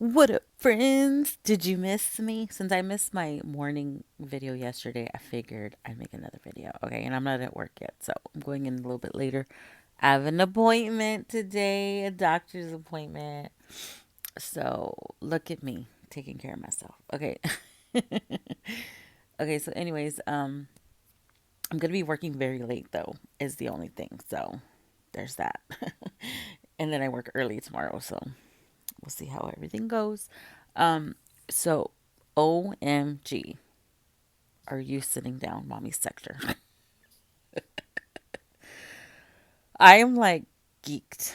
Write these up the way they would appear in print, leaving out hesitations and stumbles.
What up, friends? Did you miss me? Since I missed my morning video yesterday, I figured I'd make another video. Okay, and I'm not at work yet, so I'm going in a little bit later. I have an appointment today, a doctor's appointment. So look at me taking care of myself. Okay. Okay, so anyways, I'm gonna be working very late though, is the only thing. So there's that. And then I work early tomorrow, so we'll see how everything goes. So OMG, are you sitting down, mommy sector? I am like geeked.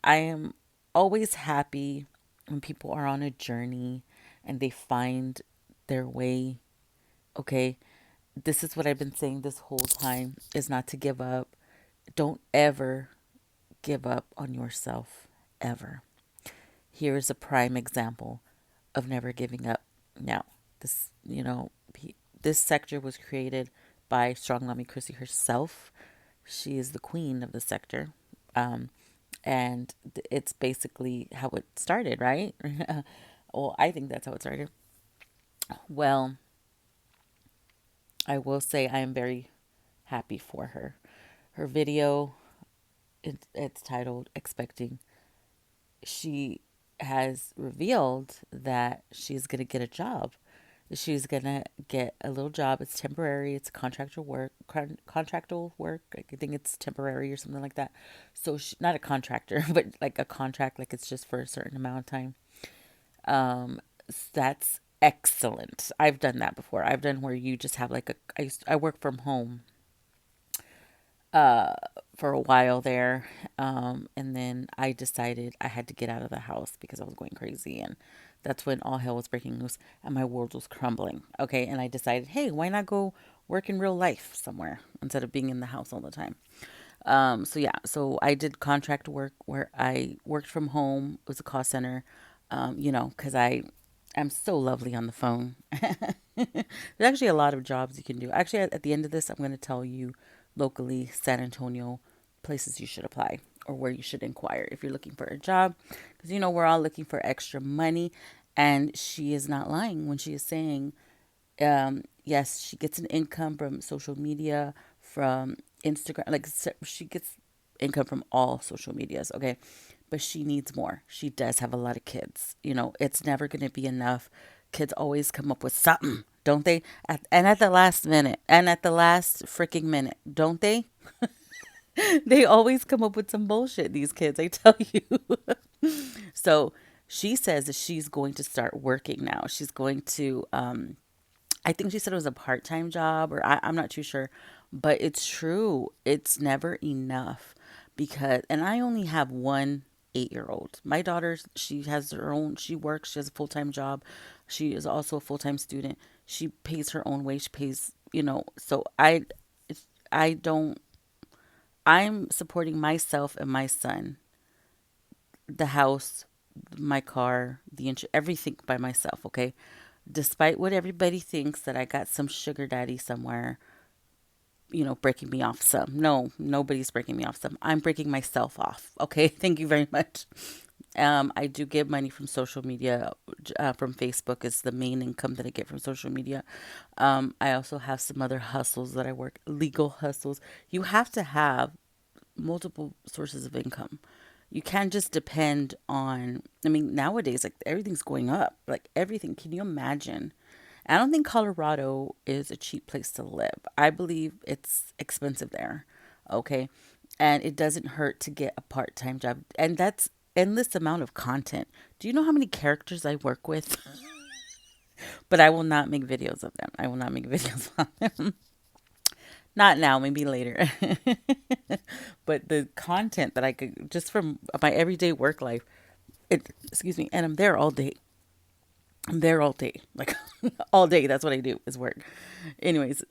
I am always happy when people are on a journey and they find their way. Okay, this is what I've been saying this whole time is not to give up. Don't ever give up on yourself ever. Here is a prime example of never giving up. Now, this, this sector was created by Strong Mommy Chrissy herself. She is the queen of the sector. Um, and it's basically how it started, right? Well, I think that's how it started. Well, I will say I am very happy for her. Her video, it's titled Expecting. She has revealed that she's going to get a job. She's going to get a little job. It's temporary. It's contractual work. I think it's temporary or something like that. So not a contractor, but like a contract, like it's just for a certain amount of time. That's excellent. I've done that before. I've done where you just have like I work from home for a while there. And then I decided I had to get out of the house because I was going crazy. And that's when all hell was breaking loose and my world was crumbling. Okay. And I decided, hey, why not go work in real life somewhere instead of being in the house all the time? So yeah, so I did contract work where I worked from home. It was a call center, because I'm so lovely on the phone. There's actually a lot of jobs you can do. Actually, at the end of this, I'm going to tell you locally, San Antonio, places you should apply or where you should inquire if you're looking for a job. Because, we're all looking for extra money. And she is not lying when she is saying, yes, she gets an income from social media, from Instagram. Like, she gets income from all social medias, okay? But she needs more. She does have a lot of kids. It's never going to be enough. Kids always come up with something, don't they? And at the last minute, and at the last freaking minute, don't they? They always come up with some bullshit, these kids, I tell you. So she says that she's going to start working now. She's going to, I think she said it was a part time job, or I'm not too sure, but it's true. It's never enough and I only have one 8-year old. My daughter, she has her own, she works, she has a full time job. She is also a full time student. She pays her own way. She pays, so I don't, I'm supporting myself and my son, the house, my car, everything by myself, okay? Despite what everybody thinks that I got some sugar daddy somewhere, breaking me off some. No, nobody's breaking me off some. I'm breaking myself off. Okay, thank you very much. I do get money from social media, from Facebook is the main income that I get from social media. I also have some other hustles that I work, legal hustles. You have to have multiple sources of income. You can't just depend on, I mean, nowadays, like everything's going up, like everything. Can you imagine? I don't think Colorado is a cheap place to live. I believe it's expensive there. Okay. And it doesn't hurt to get a part time job. And that's endless amount of content. Do you know how many characters I work with? But I will not make videos of them. I will not make videos on them. Not now, maybe later. But the content that I could just from my everyday work life, excuse me, and I'm there all day. I'm there all day, like all day. That's what I do is work. Anyways,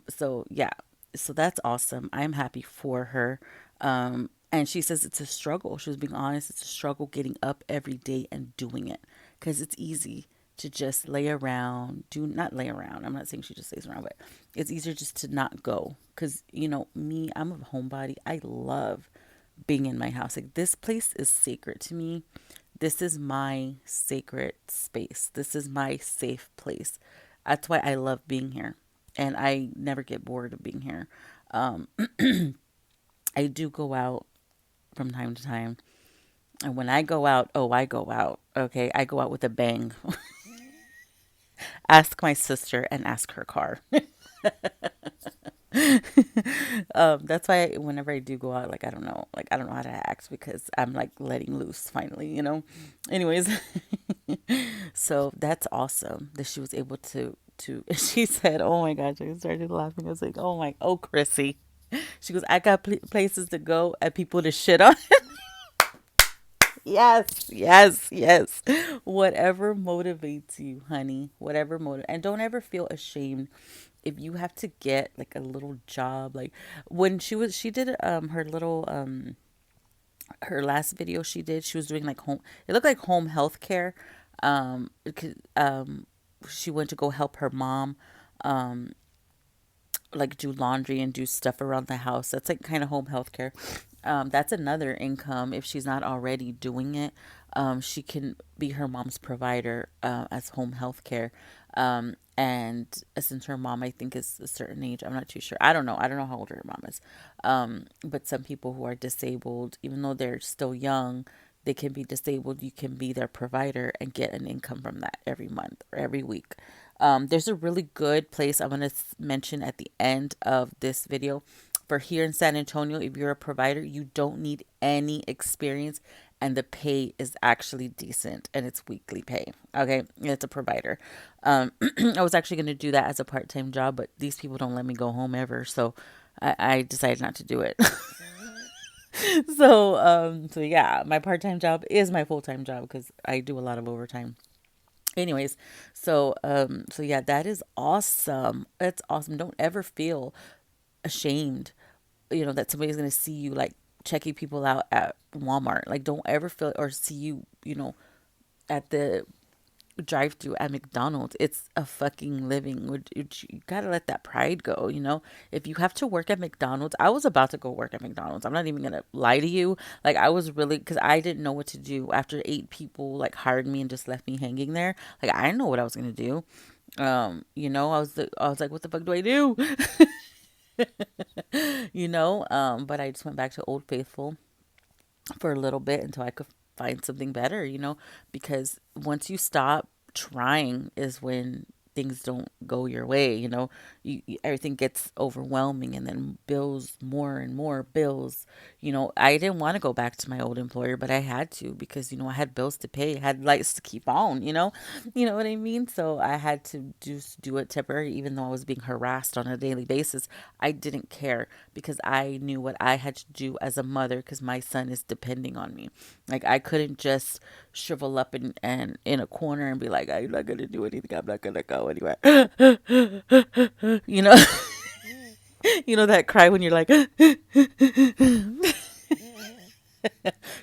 so yeah, so that's awesome. I'm happy for her. And she says it's a struggle. She was being honest. It's a struggle getting up every day and doing it because it's easy to just lay around, do not lay around. I'm not saying she just lays around, but it's easier just to not go. Because, me, I'm a homebody. I love being in my house. Like, this place is sacred to me. This is my sacred space. This is my safe place. That's why I love being here. And I never get bored of being here. Um, I do go out from time to time. And when I go out, oh, I go out. Okay. I go out with a bang. Ask my sister and ask her car. That's why whenever I do go out, like I don't know how to act because I'm like letting loose finally. Anyways, so that's awesome that she was able to. She said, "Oh my gosh!" I started laughing. I was like, "Oh my, oh Chrissy." She goes, "I got places to go and people to shit on." Yes, yes, yes. Whatever motivates you, honey. Whatever motive, and don't ever feel ashamed if you have to get like a little job. Like when she did her little her last video she did. She was doing like home. It looked like home health care. She went to go help her mom. Um, like do laundry and do stuff around the house. That's like kind of home health care. That's another income if she's not already doing it. She can be her mom's provider as home health care. And since her mom, I think, is a certain age, I'm not too sure. I don't know. I don't know how old her mom is. But some people who are disabled, even though they're still young, they can be disabled. You can be their provider and get an income from that every month or every week. There's a really good place I'm going to mention at the end of this video. For here in San Antonio, if you're a provider, you don't need any experience and the pay is actually decent and it's weekly pay. Okay, it's a provider. I was actually going to do that as a part-time job, but these people don't let me go home ever, so I decided not to do it. So yeah, my part-time job is my full-time job because I do a lot of overtime. Anyways, so yeah, that is awesome. It's awesome. Don't ever feel ashamed, that somebody's gonna see you like checking people out at Walmart. Like, don't ever feel or see you, at the drive through at McDonald's. It's a fucking living. You gotta let that pride go. If you have to work at McDonald's, I was about to go work at McDonald's. I'm not even gonna lie to you. Like, I was really, because I didn't know what to do after 8 people like hired me and just left me hanging there. Like, I didn't know what I was gonna do. I was like, what the fuck do I do? But I just went back to Old Faithful for a little bit until I could find something better, because once you stop trying is when things don't go your way. Everything gets overwhelming and then bills, more and more bills. I didn't want to go back to my old employer, but I had to because, I had bills to pay, I had lights to keep on. You know what I mean? So I had to just do it temporary, even though I was being harassed on a daily basis. I didn't care because I knew what I had to do as a mother because my son is depending on me. Like, I couldn't just shrivel up and in a corner and be like, I'm not gonna do anything. I'm not gonna go anywhere. you know, that cry when you're like,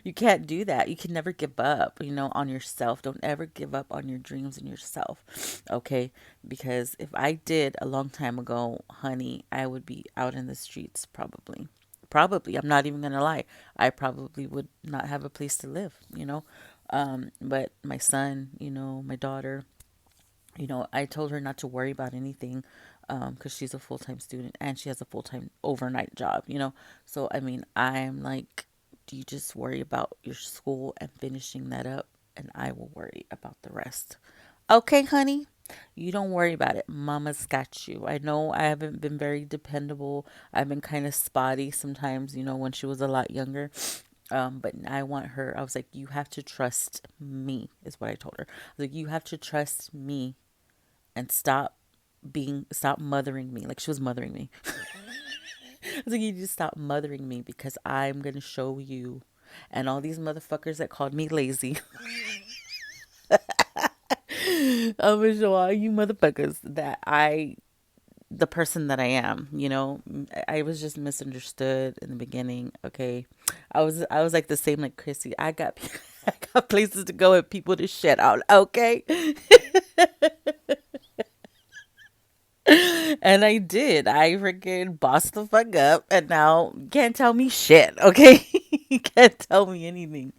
you can't do that. You can never give up, on yourself. Don't ever give up on your dreams and yourself. Okay? Because if I did a long time ago, honey, I would be out in the streets probably. Probably. I'm not even going to lie. I probably would not have a place to live. But my son, my daughter, I told her not to worry about anything because she's a full time student and she has a full time overnight job. So, I mean, I'm like, do you just worry about your school and finishing that up, and I will worry about the rest. Okay, honey? You don't worry about it. Mama's got you. I know I haven't been very dependable. I've been kind of spotty sometimes, when she was a lot younger. But I want her, I was like, you have to trust me, is what I told her. I was like, you have to trust me and stop mothering me. Like, she was mothering me. I was like, you just stop mothering me because I'm gonna show you and all these motherfuckers that called me lazy. I'm gonna show all you motherfuckers that the person that I am. I was just misunderstood in the beginning. Okay, I was like the same like Chrissy. I got I got places to go and people to shit out. Okay. And I did. I freaking bossed the fuck up, and now you can't tell me shit, okay? You can't tell me anything,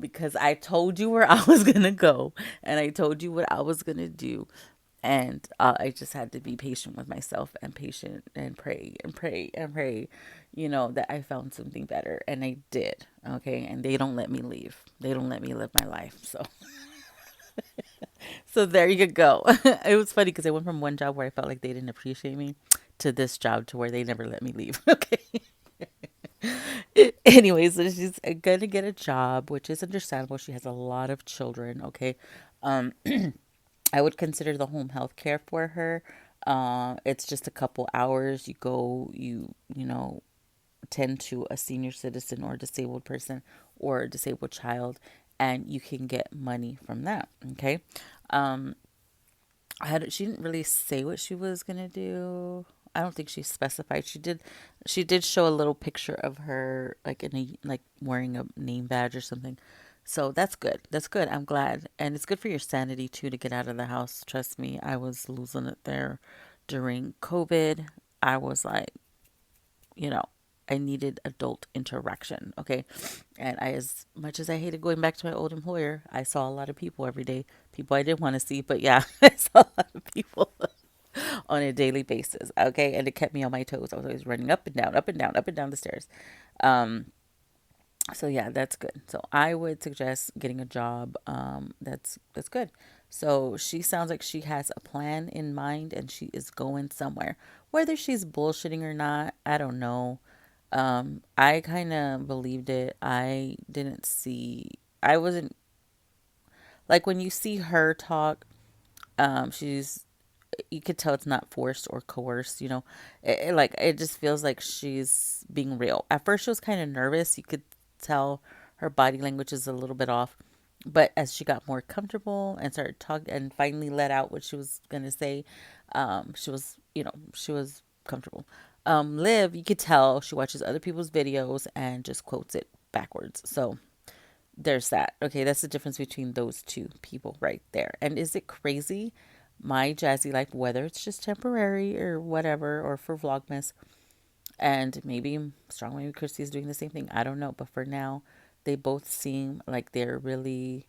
because I told you where I was gonna go, and I told you what I was gonna do, and I just had to be patient with myself and patient and pray and pray and pray, that I found something better, and I did, okay? And they don't let me leave. They don't let me live my life, so there you go. It was funny because I went from one job where I felt like they didn't appreciate me to this job to where they never let me leave. Okay. Anyways, so she's gonna get a job, which is understandable. She has a lot of children. Okay. Um, I would consider the home health care for her. It's just a couple hours. You go, tend to a senior citizen or disabled person or a disabled child, and you can get money from that. Okay. Um, she didn't really say what she was gonna do. I don't think she specified. She did show a little picture of her like in a like wearing a name badge or something. So that's good. That's good. I'm glad. And it's good for your sanity too to get out of the house. Trust me, I was losing it there during COVID. I was like, you know, I needed adult interaction. Okay. And as much as I hated going back to my old employer, I saw a lot of people every day. People I didn't want to see, but yeah, I saw a lot of people on a daily basis. Okay. And it kept me on my toes. I was always running up and down, up and down, up and down the stairs. Um, so yeah, that's good. So I would suggest getting a job. That's good. So she sounds like she has a plan in mind and she is going somewhere. Whether she's bullshitting or not, I don't know. I kind of believed it. I wasn't like when you see her talk. She's you could tell it's not forced or coerced. It just feels like she's being real. At first, she was kind of nervous. You could tell her body language is a little bit off, but as she got more comfortable and started talking and finally let out what she was gonna say, she was comfortable. Liv, you could tell she watches other people's videos and just quotes it backwards. So there's that. Okay, that's the difference between those two people right there. And is it crazy? My jazzy life, whether it's just temporary or whatever, or for Vlogmas, and maybe Strong Maybe Christy is doing the same thing. I don't know. But for now, they both seem like they're really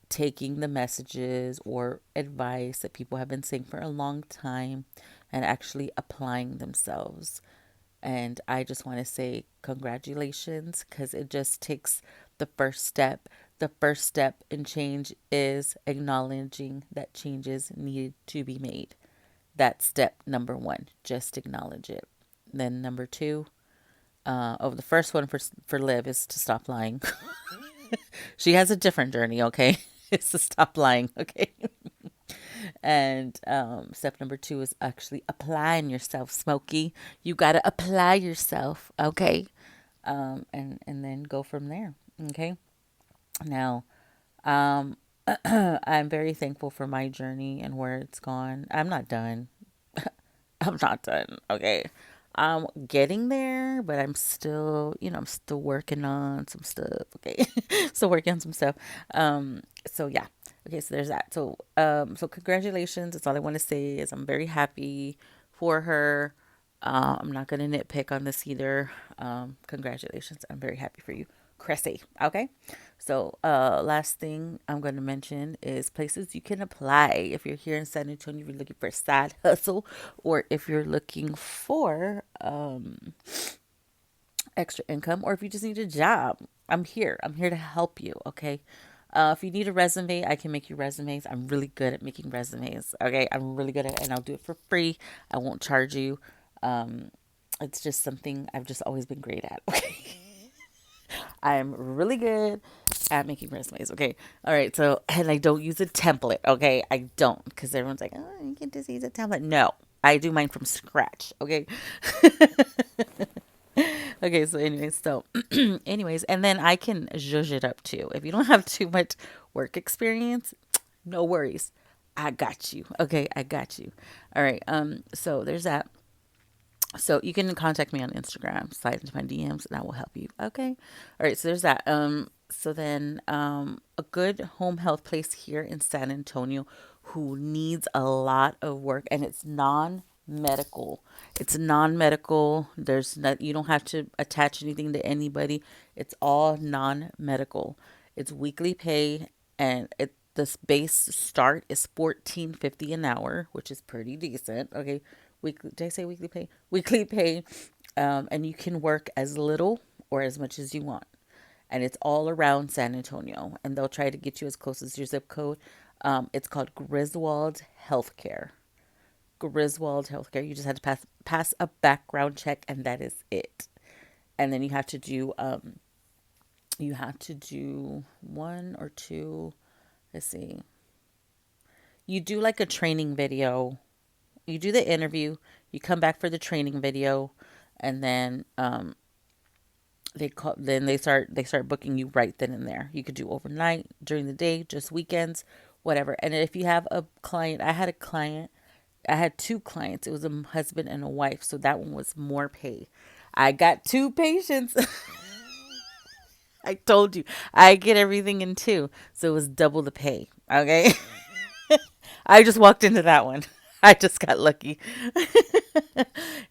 taking the messages or advice that people have been saying for a long time and actually applying themselves. And I just want to say congratulations because it just takes the first step. The first step in change is acknowledging that changes need to be made. That's step number one. Just acknowledge it. Then number two, the first one for Liv is to stop lying. She has a different journey, okay? It's to stop lying, okay? And step number two is actually applying yourself, Smokey. You got to apply yourself, okay? And then go from there, okay? Now, um, I'm very thankful for my journey and where it's gone. I'm not done. I'm not done, okay? I'm getting there, but I'm still working on some stuff, okay? Still working on some stuff. So yeah. Okay, so there's that. So congratulations. That's all I want to say is I'm very happy for her. I'm not gonna nitpick on this either. Congratulations. I'm very happy for you, Cressy. Okay. So last thing I'm gonna mention is places you can apply if you're here in San Antonio. If you're looking for a side hustle, or if you're looking for extra income, or if you just need a job. I'm here. I'm here to help you. Okay. If you need a resume, I can make you resumes. I'm really good at making resumes. Okay, I'm really good at it, and I'll do it for free. I won't charge you. Um, it's just something I've just always been great at. Okay, I'm really good at making resumes. Okay, all right. So, and I don't use a template. Okay, I don't because everyone's like, oh, you can just use a template. No, I do mine from scratch. Okay. Okay, so anyways, and then I can zhuzh it up too. If you don't have too much work experience, no worries. I got you. Okay, I got you. All right. So there's that. So you can contact me on Instagram, slide into my DMs, and I will help you. Okay. All right. So there's that. So then, a good home health place here in San Antonio who needs a lot of work, and it's non-medical. It's non-medical. There's not, you don't have to attach anything to anybody. It's all non-medical. It's weekly pay, and this base start is 14.50 an hour, which is pretty decent. Okay, weekly. Did I say weekly pay? Weekly pay, and you can work as little or as much as you want, and it's all around San Antonio, and they'll try to get you as close as your zip code. It's called Griswold Healthcare. Griswold Healthcare. You just have to pass a background check, and that is it. And then you have to do one or two. Let's see. You do like a training video. You do the interview. You come back for the training video, and then they start booking you right then and there. You could do overnight, during the day, just weekends, whatever. And if you have a client, I had two clients. It was a husband and a wife, so that one was more pay. I got two patients. I told you I get everything in two, so it was double the pay. Okay. I just walked into that one. I just got lucky.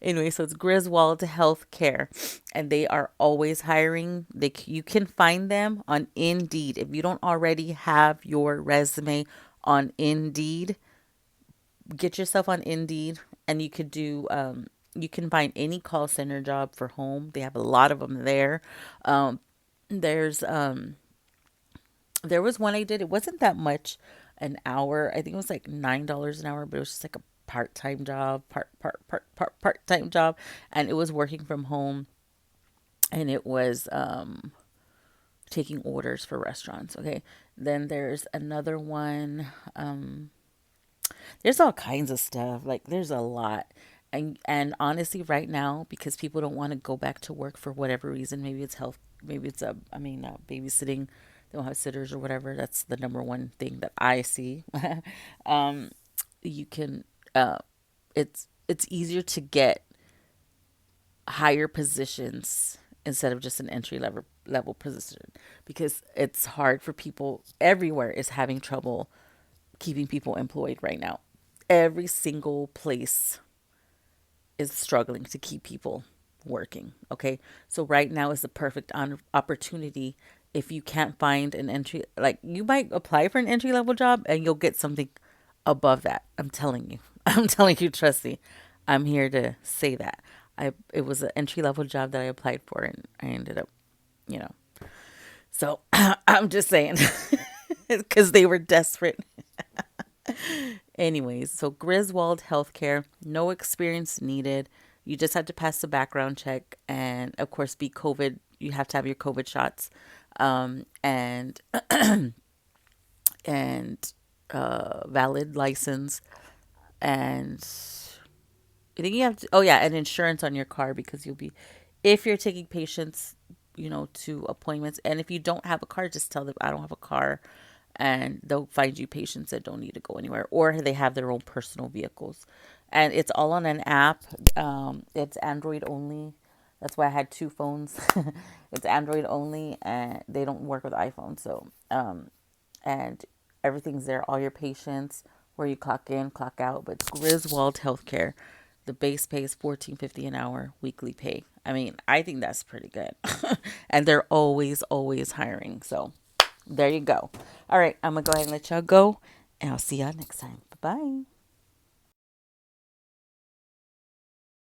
Anyway, so it's Griswold Healthcare, and they are always hiring. You can find them on Indeed. If you don't already have your resume on Indeed, get yourself on Indeed, and you can find any call center job for home. They have a lot of them there. There's there was one I did. It wasn't that much an hour. I think it was like $9 an hour, but it was just like a part-time job, part-time job, and it was working from home, and it was taking orders for restaurants. Okay, then there's another one. There's all kinds of stuff. Like there's a lot. And honestly, right now, because people don't want to go back to work for whatever reason, maybe it's health, maybe it's babysitting. They don't have sitters or whatever. That's the number one thing that I see. You can, it's easier to get higher positions instead of just an entry level position, because it's hard for people. Everywhere is having trouble keeping people employed right now. Every single place is struggling to keep people working. Okay. So right now is the perfect opportunity. If you can't find an entry, like you might apply for an entry level job and you'll get something above that. I'm telling you. I'm telling you, trust me. I'm here to say that. It was an entry level job that I applied for, and I ended up, you know. So I'm just saying, because they were desperate. Anyways, so Griswold Healthcare, no experience needed. You just have to pass the background check, and of course, be COVID. You have to have your COVID shots, and and valid license, and I think you have to. Oh yeah, and insurance on your car, because you'll be, if you're taking patients, to appointments, and if you don't have a car, just tell them I don't have a car, and they'll find you patients that don't need to go anywhere, or they have their own personal vehicles, and it's all on an app. It's Android only. That's why I had two phones. It's Android only, and they don't work with iPhone. So, and everything's there. All your patients, where you clock in, clock out. But Griswold Healthcare, the base pay is 14.50 an hour, weekly pay. I mean, I think that's pretty good, and they're always hiring. So, there you go. All right, I'm gonna go ahead and let y'all go, and I'll see y'all next time. Bye bye.